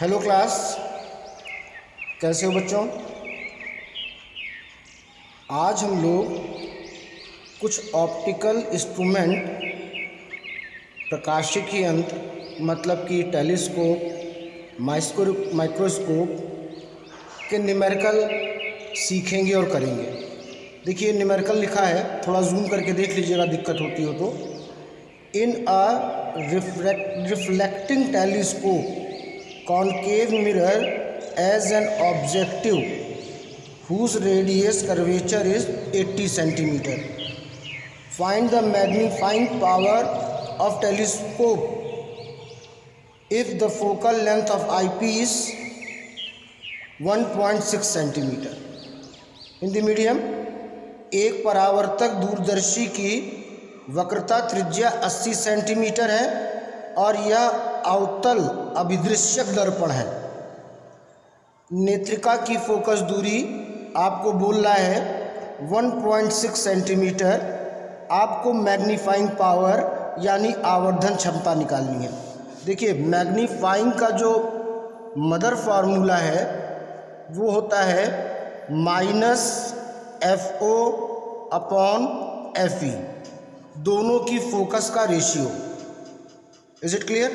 Hello class, कैसे हो बच्चों। आज हम लोग कुछ ऑप्टिकल इंस्ट्रूमेंट, प्रकाशिकी यंत्र मतलब कि टेलीस्कोप, माइक्रोस्कोप के न्यूमेरिकल सीखेंगे और करेंगे। देखिए न्यूमेरिकल लिखा है, थोड़ा जूम करके देख लीजिएगा दिक्कत होती हो तो। In a reflecting telescope concave mirror as an objective whose radius curvature is 80 centimeter. Find the magnifying power of telescope if the focal length of eyepiece 1.6 centimeter. Hindi medium, एक परावर्तक दूरदर्शी की वक्रता त्रिज्या 80 सेंटीमीटर है और यह अवतल अभिदृश्यक दर्पण है। नेत्रिका की फोकस दूरी आपको बोल रहा है 1.6 सेंटीमीटर। आपको मैग्नीफाइंग पावर यानी आवर्धन क्षमता निकालनी है। देखिए मैग्नीफाइंग का जो मदर फार्मूला है वो होता है -FO अपॉन FE, दोनों की फोकस का ratio. Is it clear.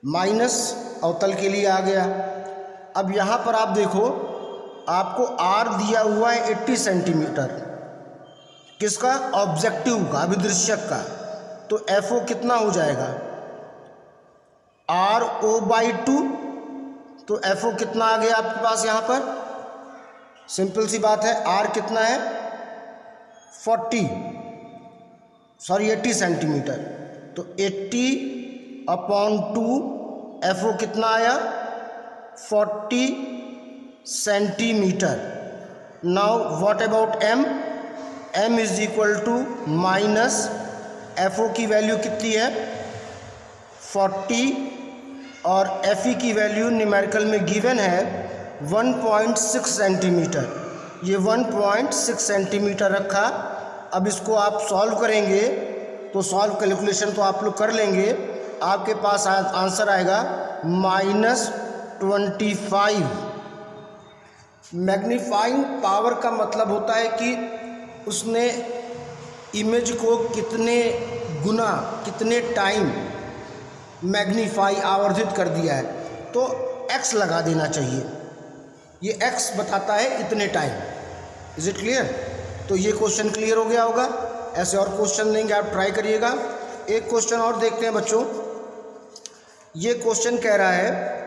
Minus अवतल के लिए आ गया। अब यहाँ पर आप देखो, आपको R दिया हुआ है 80 सेंटीमीटर, किसका? ऑब्जेक्टिव का, अभिदृश्यक का। तो FO कितना हो जाएगा? RO/2। तो FO कितना आ गया आपके पास यहाँ पर? सिंपल सी बात है, R कितना है? 80 सेंटीमीटर। तो 80/2 FO कितना आया? 40 centimetre. Now what about M? M is equal to minus FO की वैल्यू कितनी है? 40 और FE की वैल्यू न्यूमेरिकल में गिवन है 1.6 सेंटीमीटर। ये 1.6 सेंटीमीटर रखा। अब इसको आप सॉल्व करेंगे तो सॉल्व कैलकुलेशन तो आप लोग कर लेंगे, आपके पास आंसर आएगा -25। मैग्नीफाइंग पावर का मतलब होता है कि उसने इमेज को कितने गुना, कितने टाइम मैग्नीफाई, आवर्धित कर दिया है। तो x लगा देना चाहिए। ये x बताता है इतने टाइम। Is it clear. तो ये क्वेश्चन क्लियर हो गया होगा। ऐसे और क्वेश्चन देंगे, आप ट्राई करिएगा। एक क्वेश्चन और देखते हैं बच्चों। ये क्वेश्चन कह रहा है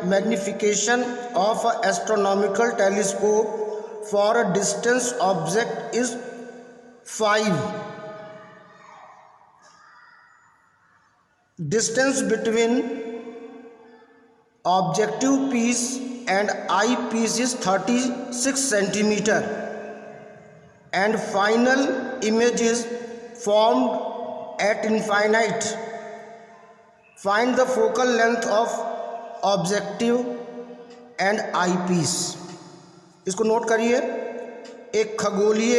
magnification of a astronomical telescope for a distance object is 5। Distance between objective piece and eye piece is 36 centimetre and final image is formed at infinite. Find the focal length of objective and eyepiece. इसको note करिए। एक खगोलीय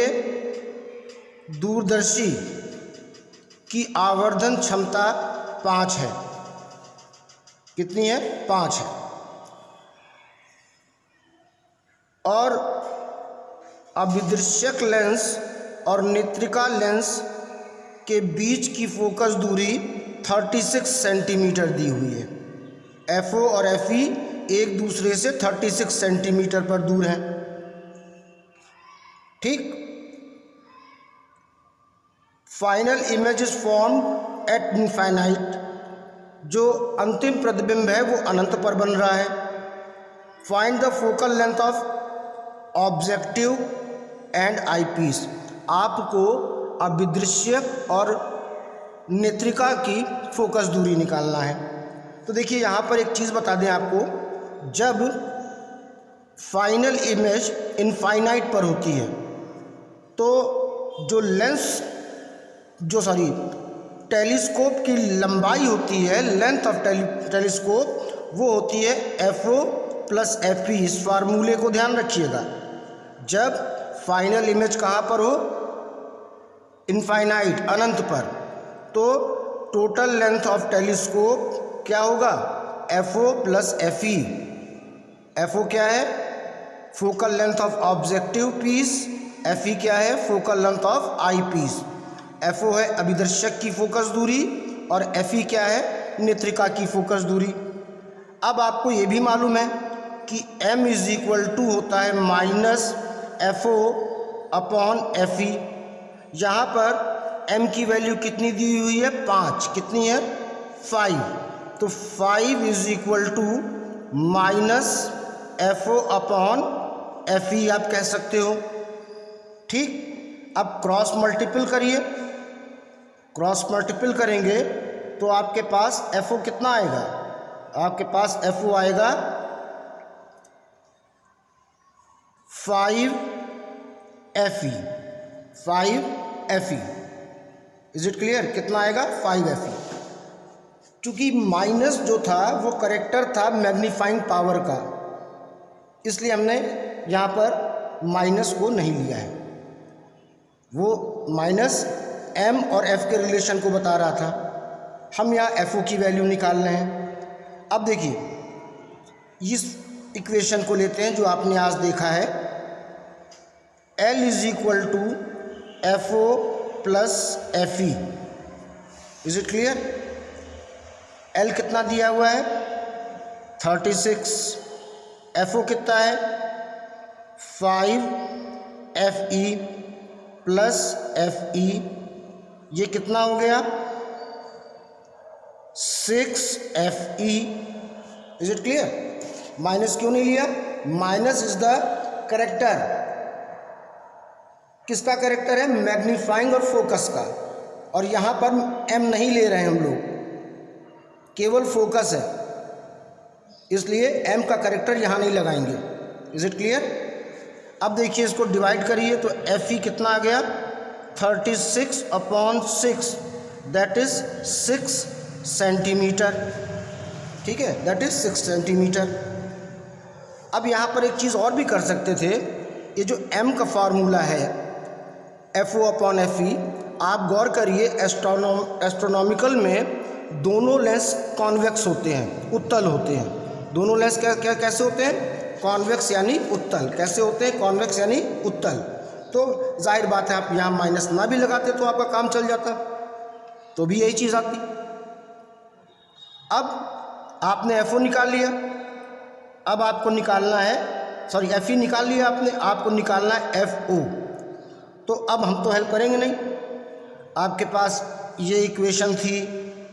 दूरदर्शी की आवर्धन क्षमता 5 है। कितनी है? 5 है। और अभिदृश्यक लेंस और नेत्रिका लेंस के बीच की फोकस दूरी 36 सेंटीमीटर दी हुई है। FO और FE एक दूसरे से 36 सेंटीमीटर पर दूर हैं। ठीक। Final image is form eight infinite. जो अंतिम प्रतिबिंब है वो अनंत पर बन रहा है। Find the focal length of objective and eyepiece. आपको अभिदृश्यक और नेत्रिका की फोकस दूरी निकालना है। तो देखिए यहाँ पर एक चीज़ बता दें आपको, जब फाइनल इमेज इनफाइनाइट पर होती है तो जो टेलीस्कोप की लंबाई होती है, लेंथ ऑफ टेलीस्कोप, वो होती है FO + FE। इस फार्मूले को ध्यान रखिएगा। जब फाइनल इमेज कहाँ पर हो? इनफाइनाइट, अनंत पर, तो टोटल लेंथ ऑफ टेलीस्कोप क्या होगा, FO प्लस FE। FO क्या है, focal length of objective piece, FE क्या है, focal length of eye piece. FO है अभिदर्शक की फोकस दूरी और FE क्या है, नेत्रिका की फोकस दूरी। अब आपको ये भी मालूम है कि M इज इक्वल टू होता है माइनस FO अपॉन FE। यहाँ पर M की वैल्यू कितनी दी हुई है, 5, कितनी है, 5, तो 5 is equal to minus FO upon FE आप कह सकते हो। ठीक, अब क्रॉस मल्टीपल करिए, क्रॉस मल्टीपल करेंगे तो आपके पास FO कितना आएगा, आपके पास FO आएगा 5FE, 5FE। Is it clear, कितना आएगा, 5FE। चूँकि माइनस जो था वो करेक्टर था मैग्नीफाइंग पावर का, इसलिए हमने यहाँ पर माइनस को नहीं लिया है। वो माइनस M और F के रिलेशन को बता रहा था, हम यहाँ FO की वैल्यू निकाल रहे हैं। अब देखिए इस इक्वेशन को लेते हैं जो आपने आज देखा है, L is equal to FO plus FE। Is it clear, L कितना दिया हुआ है, 36, FO कितना है, 5FE प्लस FE, ये कितना हो गया, 6FE। Is it clear, minus क्यों नहीं लिया, माइनस इज द करेक्टर, किसका करेक्टर है, मैग्नीफाइंग और फोकस का, और यहाँ पर M नहीं ले रहे हैं हम लोग, केवल फोकस है, इसलिए M का करेक्टर यहाँ नहीं लगाएंगे। इज इट क्लियर, अब देखिए इसको डिवाइड करिए तो FE कितना आ गया, 36 अपॉन 6, दैट इज 6 सेंटीमीटर। ठीक है, दैट इज 6 सेंटीमीटर। अब यहाँ पर एक चीज़ और भी कर सकते थे, ये जो M का फार्मूला है FO अपॉन FE, आप गौर करिए एस्ट्रोनॉमिकल में दोनों लेंस कॉन्वेक्स होते हैं, उत्तल होते हैं। दोनों लेंस कैसे होते हैं, कॉन्वेक्स यानी उत्तल। कैसे होते हैं, कॉन्वेक्स यानी उत्तल। तो जाहिर बात है आप यहाँ माइनस ना भी लगाते तो आपका काम चल जाता, तो भी यही चीज़ आती। अब आपने FO निकाल लिया, अब आपको निकालना है, सॉरी FE निकाल लिया आपने, आपको निकालना है FO। तो अब हम तो हेल्प करेंगे नहीं, आपके पास ये इक्वेशन थी,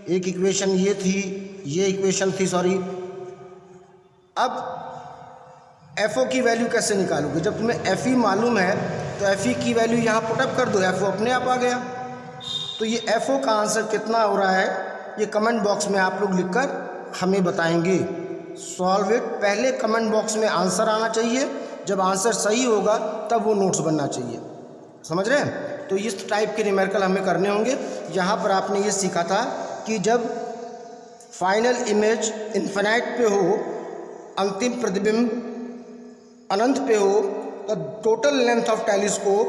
एक इक्वेशन ये थी, ये इक्वेशन थी, सॉरी। अब FO की वैल्यू कैसे निकालोगे, जब तुम्हें FE मालूम है तो FE की वैल्यू यहाँ पुटअप कर दो, FO अपने आप आ गया। तो ये FO का आंसर कितना हो रहा है, ये कमेंट बॉक्स में आप लोग लिखकर हमें बताएंगे। सॉल्व इट, पहले कमेंट बॉक्स में आंसर आना चाहिए, जब आंसर सही होगा तब वो नोट्स बनना चाहिए, समझ रहे हैं। तो इस टाइप के न्यूमेरिकल हमें करने होंगे। यहाँ पर आपने ये सीखा था कि जब फाइनल इमेज इन्फिनाइट पे हो, अंतिम प्रतिबिंब अनंत पे हो, तो total length of telescope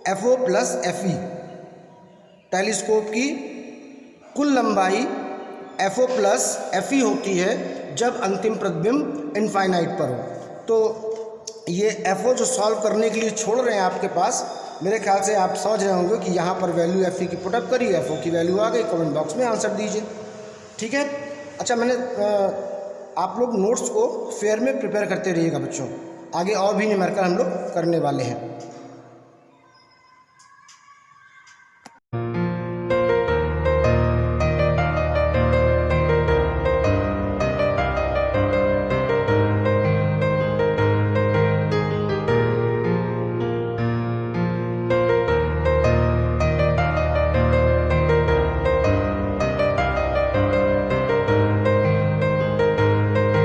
FO plus FE, telescope की कुल लंबाई FO प्लस FE होती है जब अंतिम प्रतिबिंब इनफाइनाइट पर हो। तो ये FO जो सॉल्व करने के लिए छोड़ रहे हैं आपके पास, मेरे ख्याल से आप समझ रहे होंगे कि यहाँ पर वैल्यू FE की पुटअप करिए, FO की वैल्यू आ गई, कमेंट बॉक्स में आंसर दीजिए। ठीक है, अच्छा मैंने आप लोग नोट्स को फेयर में प्रिपेयर करते रहिएगा बच्चों, आगे और भी न्यूमेरिकल हम लोग करने वाले हैं।